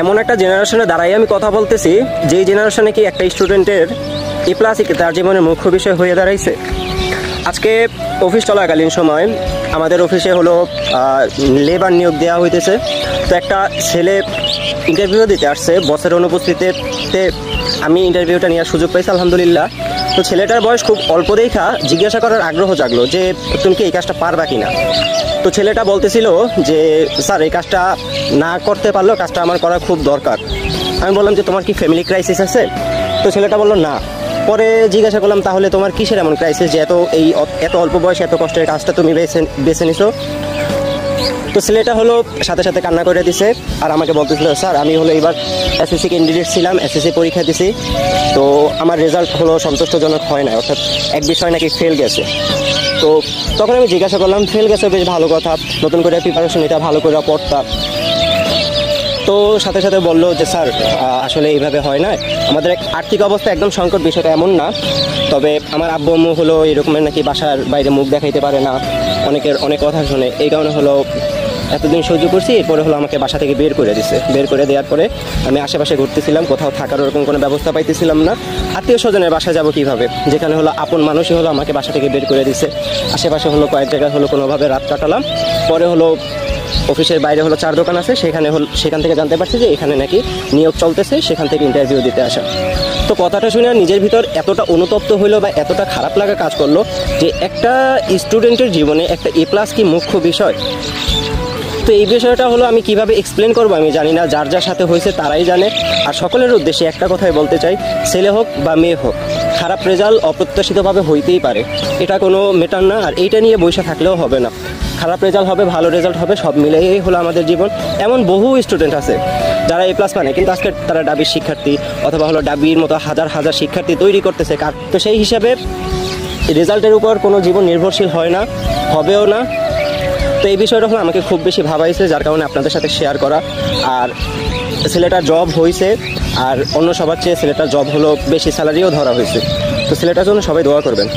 এমন একটা জেনারেশনে দাঁড়াই আমি কথা বলতেছি, যেই জেনারেশনে কি একটা স্টুডেন্টের এ প্লাসই তার জীবনের মুখ্য বিষয় হয়ে দাঁড়াইছে। আজকে অফিস চলাকালীন সময় আমাদের অফিসে হলো লেবার নিয়োগ দেওয়া হইতেছে। তো একটা ছেলে ইন্টারভিউ দিতে আসছে বসের অনুপস্থিতিতে। আমি ইন্টারভিউটা নেওয়ার সুযোগ পাইছি আলহামদুলিল্লাহ। তো ছেলেটার বয়স খুব অল্প দেখা জিজ্ঞাসা করার আগ্রহ জাগলো যে তুমি কি এই কাজটা পারবা কি না। তো ছেলেটা বলতেছিল যে স্যার এই কাজটা না করতে পারলেও কাজটা আমার করা খুব দরকার। আমি বললাম যে তোমার কি ফ্যামিলি ক্রাইসিস আছে? তো ছেলেটা বললো না। পরে জিজ্ঞাসা করলাম তাহলে তোমার কিসের এমন ক্রাইসিস যে এত অল্প বয়সে এত কষ্টের কাজটা তুমি বেছে নিছো? তো ছেলেটা হলো সাথে সাথে কান্না করে দিছে আর আমাকে বলতেছিল স্যার আমি হলো এবার এসএসসি ক্যান্ডিডেট ছিলাম, এসএসসি পরীক্ষা দিছি, তো আমার রেজাল্ট হলো সন্তুষ্টজনক হয় না, অর্থাৎ এক বিষয় নাকি ফেল গেছে। তো তখন আমি জিজ্ঞাসা করলাম ফেল গেছে বেশ ভালো কথা, নতুন করে প্রিপারেশন এটা ভালো করে পড়তা। তো সাথে সাথে বললো যে স্যার আসলে এইভাবে হয় না, আমাদের আর্থিক অবস্থা একদম সংকট, বিষয়টা এমন না, তবে আমার আব্বু আম্মু হলো এরকমের নাকি বাসার বাইরে মুখ দেখাইতে পারে না, অনেকের অনেক কথা শুনে, এই কারণে হলো এতদিন সহ্য করছি। এরপরে হলো আমাকে বাসা থেকে বের করে দিছে। বের করে দেওয়ার পরে আমি আশেপাশে ঘুরতেছিলাম, কোথাও থাকার ওরকম কোনো ব্যবস্থা পাইতেছিলাম না। আত্মীয় স্বজনের বাসায় যাবো কীভাবে, যেখানে হলো আপন মানুষই হলো আমাকে বাসা থেকে বের করে দিছে। আশেপাশে হলো কয়েক জায়গায় হলো কোনোভাবে রাত কাটালাম। পরে হলো অফিসের বাইরে হলো 4 দোকান আছে, সেখান থেকে জানতে পারছি যে এখানে নাকি নিয়োগ চলতেছে, সেখান থেকে ইন্টারভিউ দিতে আসা। তো কথাটা শুনে নিজের ভিতর এতটা অনুতপ্ত হইলো বা এতটা খারাপ লাগা কাজ করলো যে একটা স্টুডেন্টের জীবনে একটা এ প্লাস কি মুখ্য বিষয়। তো এই বিষয়টা হলো আমি কিভাবে এক্সপ্লেন করবো আমি জানি না, যার যার সাথে হয়েছে তারাই জানে। আর সকলের উদ্দেশ্যে একটা কথাই বলতে চাই, ছেলে হোক বা মেয়ে হোক, খারাপ রেজাল্ট অপ্রত্যাশিতভাবে হইতেই পারে, এটা কোনো ম্যাটার না। আর এইটা নিয়ে বসে থাকলেও হবে না, খারাপ রেজাল্ট হবে ভালো রেজাল্ট হবে, সব মিলেই হলো আমাদের জীবন। এমন বহু স্টুডেন্ট আছে যারা এ প্লাস মানে কিন্তু আজকে তারা ডাবির শিক্ষার্থী অথবা হলো ডাবির মতো হাজার হাজার শিক্ষার্থী তৈরি করতেছে। তো সেই হিসাবে রেজাল্টের উপর কোনো জীবন নির্ভরশীল হয় না, হবেও না। তো এই বিষয়টা হলো আমাকে খুব বেশি ভাবাইছে, যার কারণে আপনাদের সাথে শেয়ার করা। আর ছেলেটার জব হয়েছে, আর অন্য সবার চেয়ে ছেলেটার জব হলো বেশি স্যালারিও ধরা হয়েছে। তো ছেলেটার জন্য সবাই দোয়া করবেন।